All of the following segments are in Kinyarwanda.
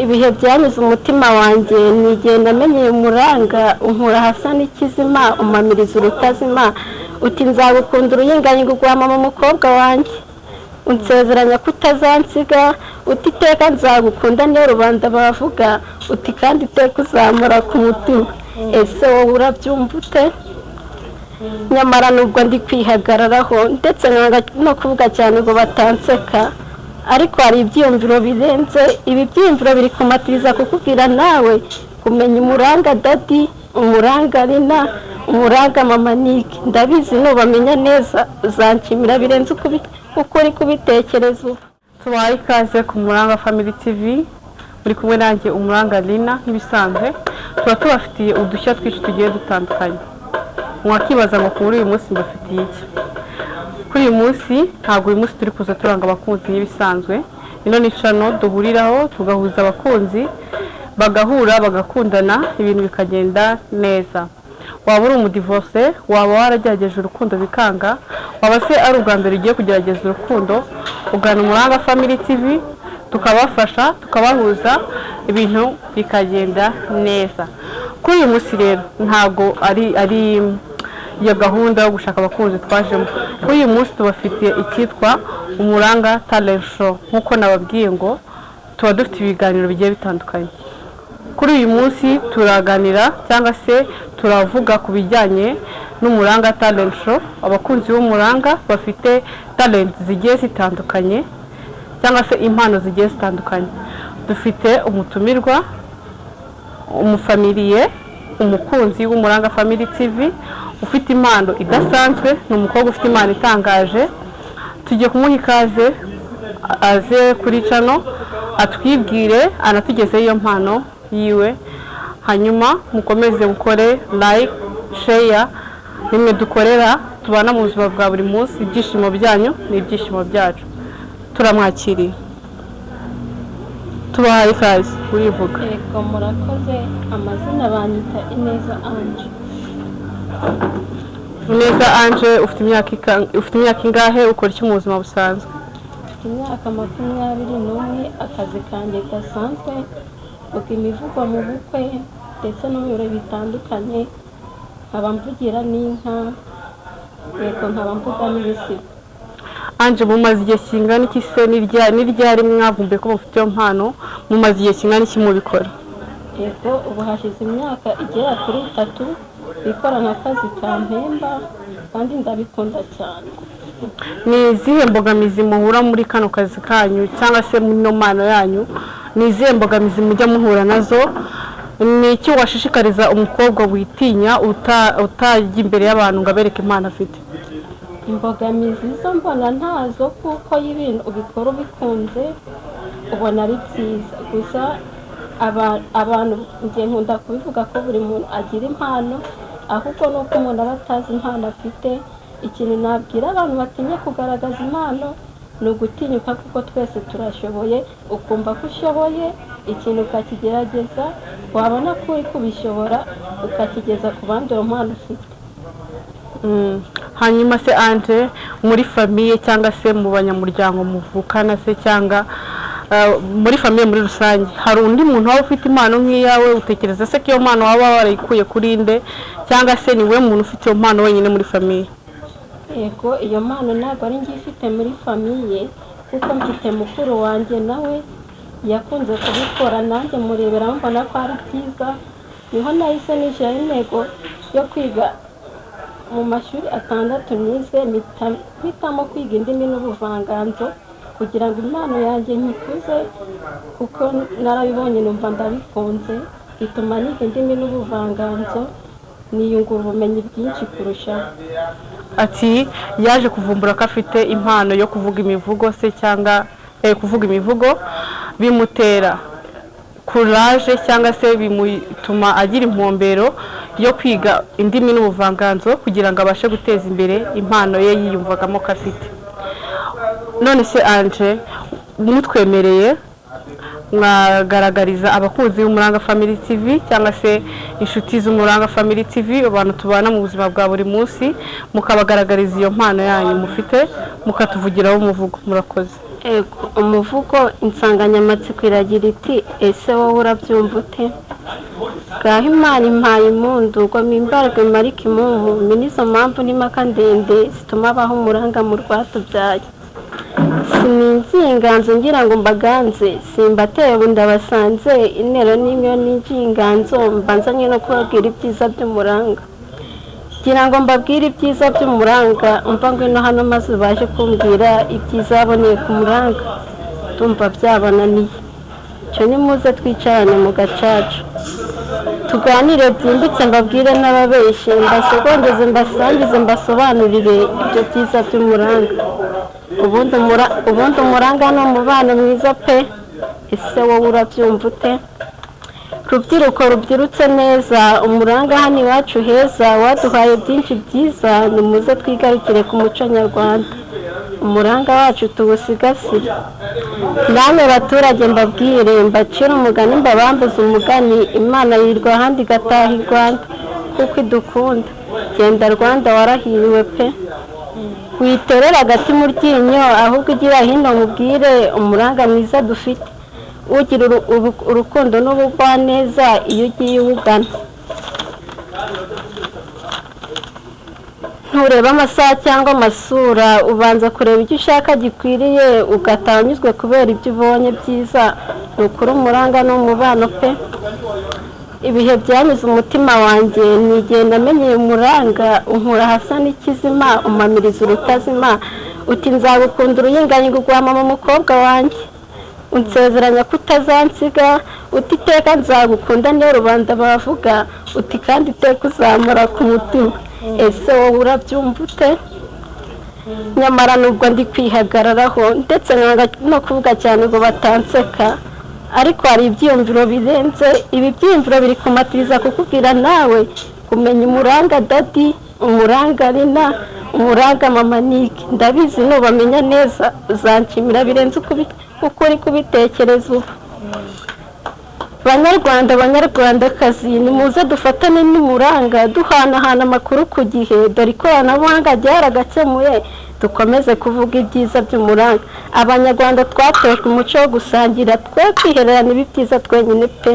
ibihe byanyuze umutima wanjye nigenda amenyeye umuranga unkura hasa n'ikizima umamiriza urutazima uti nzagukunda uruyinganyinga ugwama mu mukobwa wanjye unsezeranya kutazansiga uti iteka nzagukunda niyo rubanda bavuga uti kandi iteka uzamura ku mutima ese wowe urabyumva ute nyamara nubwo ndi kwihagararaho ndetse nkanga no kuvuga cyane ngo batanseka ariko hari ibyiyumviro birenze ibi byiyumviro biri kumatiriza kukubwira nawe kumenya umuranga dadi umuranga Nina umuranga mama Nick ndabizi nubamenya neza uzanshimira birenze ukuri kubitekereza ubu tubaye ikaze ku Muranga Family TV muri kumwe nanjye umuranga Nina nk'ibisanzwe tuba tubafitiye udushya twinshi tugiye dutandukanye mwakibaza ngo kuri uyu munsi mbafitiye iki kuri uyu munsi ntabwo uyu munsi turi kuza turanga abakunzi nk'ibisanzwe ino ni channel duhuriraho tugahuza abakunzi bagahura bagakundana ibintu bikagenda neza waba uri umudivorce waba waragerageje urukundo bikanga waba se ari ubwa mbere ugiye kugerageza urukundo ugana Umuranga Family TV tukabafasha tukabahuza ibintu bikagenda neza kuri uyu munsi rero ntabwo ari iyo gahunda yo gushaka abakunzi twajemo kuri uyu munsi tubafitiye icyitwa Umuranga Talent Show nkuko nababwiye ngo tuba dufite ibiganiro bigiye bitandukanye kuri uyu munsi turaganira cyangwa se turavuga ku bijyanye n'Umuranga Talent Show abakunzi b'Umuranga bafite talent zigiye zitandukanye cyangwa se impano zigiye zitandukanye dufite umutumirwa umufamiliye umukunzi w'Umuranga Family TV ufite impano idasanzwe n'umukobwa ufite impano itangaje tugiye kumuha ikaze aze kuri channel atwibwire anatugeze iyo mpano yiwe hanyuma mukomeze mukore like share nimwe dukorera tubana mu buzima bwa buri munsi ibyishimo byanyu n'ibyishimo byacu turamwakiriye tubahaye ikaze urivuga yego murakoze amazina banyita Ineza Ange Ineza Ange ufite imyaka ingahe ukora iki mu buzima busanzwe imyaka 21 akazi kanjye gasanzwe uko imivugo mu bukwe ndetse no mu birori bitandukanye nkaba mvugira n'inka yego nkaba mvuga n'ibisigo Ange mumaze igihe kingana iki se n'iryari mwavumbuye ko mufite iyo mpano mumaze igihe kingana iki mubikora yego ubu hashize imyaka igera kuri 3 bikora nk'akazi kampemba kandi ndabikunda cyane ni izihe mbogamizi muhura muri kano kazi kanyu cyangwa se mu mpano yanyu ni izihe mbogamizi mujya muhura nazo ni iki washishikariza umukobwa witinya utajya imbere y'abantu ngo abereke impano afite imbogamizi zo mbona ntazo kuko y'ibintu ubikora ubikunze ubona ari byiza gusa abantu ngiye nkunda kubivuga ko buri muntu agira impano ahubwo nuko umuntu aba atazi impano afite ikintu nabwira abantu batinye kugaragaza impano ni ugutinyuka kuko twese turashoboye ukumva ko ushoboye ikintu ukakigerageza wabona ko uri kubishobora ukakigeza ku bandi uwo mpano ufite hanyuma se Ange muri famiye cyangwa se mu banyamuryango muvukana se cyangwa muri famiye muri rusange hari undi muntu waba ufite impano nk'iyawe utekereza se ko iyo mpano waba warayikuye kuri nde cyangwa se ni we muntu ufite iyo mpano wenyine muri famiye yego iyo mpano ntabwo ari njye ifite muri famiye kuko mfite mukuru wanjye nawe yakunze kubikora nanjye murebera mbona ko ari byiza niho nahise nishyira intego yo kwiga mu mashuri 6 nize mpitamo kwiga indimi n'ubuvanganzo kugira ngo impano yanjye nkikuze kuko narabibonye numva ndabikunze bituma niga indimi n'ubuvanganzo niyungura ubumenyi bwinshi kurushaho ati yaje kuvumbura ko afite impano yo kuvuga imivugo se cyangwa kuvuga imivugo bimutera courage cyangwa se bimutuma agira impombero yo kwiga indimi n'ubuvanganzo kugira ngo abashe guteza imbere impano ye yiyumvagamo ko afite none se Ange mutwemereye mwagaragariza abakunzi b'Umuranga Family TV cyangwa se inshuti z'Umuranga Family TV abantu tubana mu buzima bwa buri munsi mukabagaragariza iyo mpano yanyu mufite mukatuvugiraho umuvugo murakoze ego umuvugo insanganyamatsiko iragira iti ese wowe urabyumva ute? Ngaho Imana impaye impundu ngo mpimbarwe marike imumu nizo mpamvu n'impaka ndende zituma abaho umuranga mu rwatubyaye. Sininginganzo ngira ngo mbaganze simbateye ubu ndabasanze intero n'imwe n'inginganzo mbanzanye no kubabwira ibyiza by'umuranga. Ngira ngo mbabwire ibyiza by'umuranga umva ngwino hano maze baje kumbwira ibyiza baboneye ku muranga. Tumva byabananiye cyo nimuze twicarane mu gacaca tuganire byimbitse mbabwire n'ababeshye mbasogongeze mbasangize mbasobanurire ibyo byiza by'umuranga. ubundi umuranga ni umubano mwiza pe. Ese wowe urabyumva ute? Rubyiruko rubyirutse neza umuranga hano iwacu heza waduhaye byinshi byiza nimuze twigarukire ku muco nyarwanda umuranga wacu tuwusigasire. Namwe baturage mbabwire mbacire umugani mbabambuze umugani Imana yirwa ahandi igataha i Rwanda kuko idukunda. Genda Rwanda warahiriwe pe. Witerera agati mu ryinyo ahubwo ugira hino mubwire umuranga mwiza dufite ugira urukundo n'ubugwaneza iyo ugiye uwugana. Ntureba amasaha cyangwa amasura ubanza kureba icyo ushaka gikwiriye ugataha unyuzwe kubera ibyo ubonye byiza. Ni ukuri umuranga ni umubano pe. Ibihe byanyuze umutima wanjye nigihe namenyeye umuranga unkura hasa n'ikizima umamiriza urutazima uti nzagukunda uruyinganyingo ugwama mu mukobwa wanjye unsezeranya ko utazansiga uti iteka nzagukunda niyo rubanda bavuga uti kandi iteka uzamura ku mutima. Ese wowe urabyumva ute? Nyamara nubwo ndi kwihagararaho ndetse no kuvuga cyane ngo batanseka ariko hari ibyiyumviro birenze ibi byiyumviro biri kumatiriza kukubwira nawe kumenya umuranga dadi umuranga Rina umuranga mama Niki. Ndabizi nubamenya neza uzanshimira birenze uko uri kubitekereza ubu. Banyarwandakazi nimuze dufatane n'umuranga duhanahana amakuru ku gihe dore ikoranabuhanga ryaragakemuye dukomeze kuvuga ibyiza by'umuranga. Abanyarwanda twatojwe umuco wo gusangira twe kwihererana ibi byiza twenyine pe.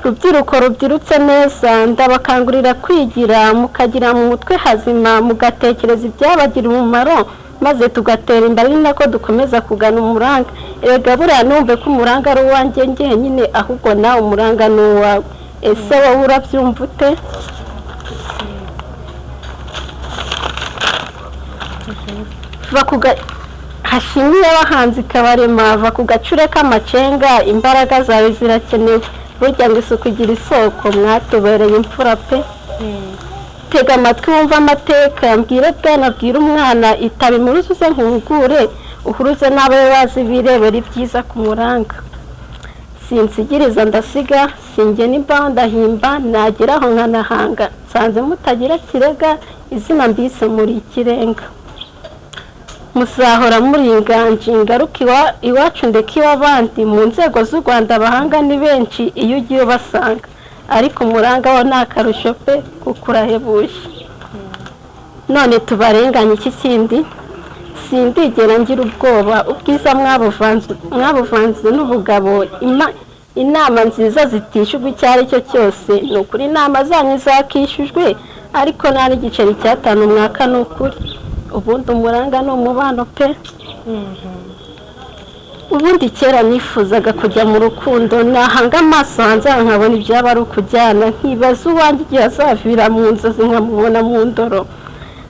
Rubyiruko rubyirutse neza ndabakangurira kwigira mukagira mu mutwe hazima mugatekereza ibyabagira umumaro maze tugatera imbere nako dukomeza kugana umuranga. Erega buriya numve ko umuranga ari uwanjye njyenyine ahubwo nawe umuranga ni uwawe. Ese wowe urabyumva ute? Hashimiye abahanzi kabarema va ku gacure k'amacenga imbaraga zawe zirakenewe burya ngo isuku igira isoko mwatubereye imfura pe. Tega amatwi wumva amateka mbwire bwana bwira umwana itabi muruzuze nkungure uhuruze n'abawe bazi birebera ibyiza ku muranga. Sinsigiriza ndasiga singe n'imbaho ndahimba nageraho nkanahanga nsanze mutagira kirega izina mbise muri ikirenga. Muzahora muri inganji ngaruka iwacu ndeka iw'abandi mu nzego z'u Rwanda abahanga ni benshi iyo ugiye ubasanga ariko umuranga wo nta karusho pe kuko urahebuje. None tubarenganye iki kindi sindigera ngira ubwoba ubwiza mwabuvanze n'ubugabo inama nziza zitishyurwa icyo ari cyo cyose ni ukuri inama zanyu zakishyujwe ariko nta n'igiceri cy'atanu umwaka ni ukuri. Ubundi umuranga ni umubano pe. Ubundi kera nifuzaga kujya mu rukundo nahanga amaso hanze nkabona ibyaba ari ukujyana nkibaza uwanjye igihe azavira mu nzozi nkamubona mu ndoro.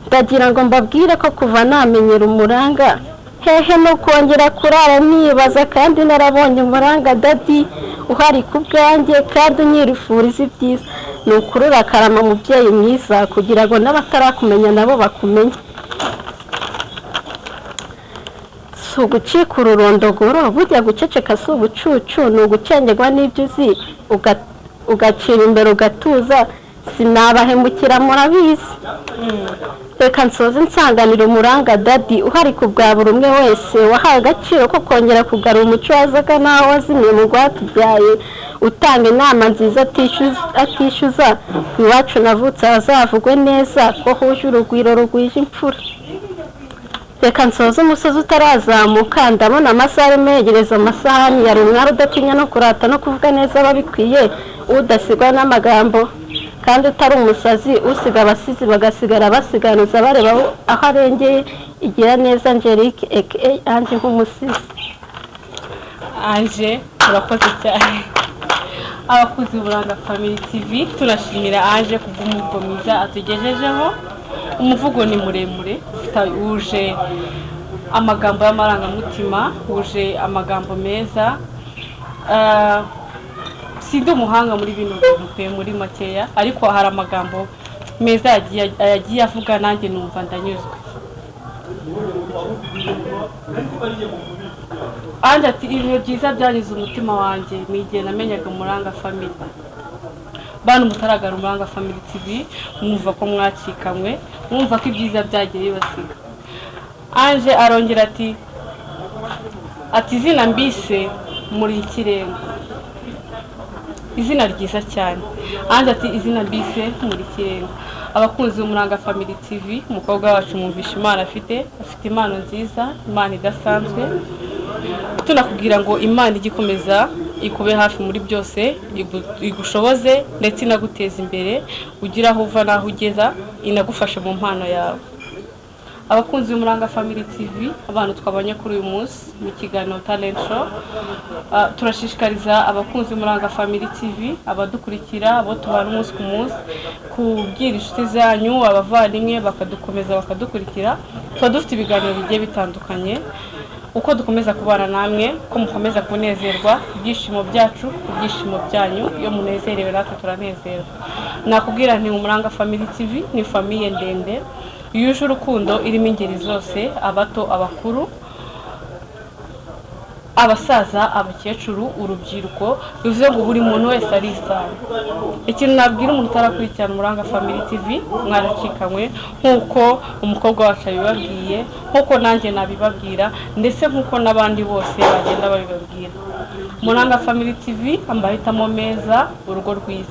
Ndagira ngo mbabwire ko kuva namenyera umuranga hehe no kongera kurara nibaza kandi narabonye umuranga dadi uhari ku bwanjye kandi unyirifuriza ibyiza. Ni ukuri urakarama mubyeyi mwiza kugira ngo n'abatarakumenya nabo bakumenye. Si ugucika ururondogoro burya guceceka si ubucucu ni ugucengerwa n'ibyo uzi ugacira imbere ugatuza sinabahemukira murabizi. Reka nsoze nsanganira umuranga dadi uhari ku bwa buri umwe wese wahaye agaciro ko kongera kugarura umuco wazaga naho wazimiye mu rwatubyaye utanga inama nziza atishyuza iwacu navutse hazavugwe neza ko huje urugwiro rugwije imfura. reka nsoze umusozi utarazamuka ndabona amasaha arimo yegereza amasahani yari umwari udatinya no kurata no kuvuga neza babikwiye udasigwa n'amagambo kandi utari umusazi usiga abasizi bagasigara basiganuza bareba aho arengeye. Igira neza Angelique aka Ange nk'umusizi. Ange urakoze cyane. Abakuzi Uburanga Family TV turashimira Ange kubw'umuvugo mwiza atugejejeho. Umuvugo ni muremure wuje amagambo y'amarangamutima, wuje amagambo meza. Sindi umuhanga muri bino bintu pe muri makeya, ariko hari amagambo meza yagiye avuga nanjye numva ndanyuzwe. Ange ati ibintu byiza byanyuze umutima wanjye nigiye namenyaga Umuranga Family. Bantu mutaragara Umuranga Family TV mwumva ko mwacikamwe, mwumva ko ibyiza byagiye bibasiga. Ange arongera ati izina mbise muri ikirenga, izina ryiza cyane. Ange ati izina mbise muri ikirenga. Abakunzi b'Umuranga Family TV, umukobwa wacu mwumvisha Imana afite impano nziza, Imana idasanzwe. Tunakubwira ngo Imana igikomeza ikube hafi muri byose, igushoboze ndetse inaguteza imbere, ugira aho uva naho ugeza, inagufashe mu mpano yawe. Abakunzi b'Umuranga Family TV, abantu twabanye kuri uyu munsi mu kiganiro Talent Show, turashishikariza abakunzi b'Umuranga Family TV, abadukurikira, abo tubana umunsi ku munsi, kubwira inshuti zanyu, abavandimwe bakadukomeza bakadukurikira. Tuba dufite ibiganiro bigiye bitandukanye, uko dukomeza kubana namwe, ko mukomeza kunezerwa, ibyishimo byacu, ibyishimo byanyu, iyo munezerewe natwe turanezerwa. Nakubwira nti Umuranga Family TV ni famille ndende yuje urukundo, irimo ingeri zose, abato, abakuru, abasaza, abakecuru, urubyiruko, bivuze ngo buri muntu wese arisanga. Ikintu nabwira umuntu utarakurikirana Umuranga Family TV, mwaracikanywe nk'uko umukobwa wacu abibabwiye, nk'uko nanjye nabibabwira, ndetse nk'uko n'abandi bose bagenda babibabwira. Umuranga Family TV amahitamo meza, urugo rwiza.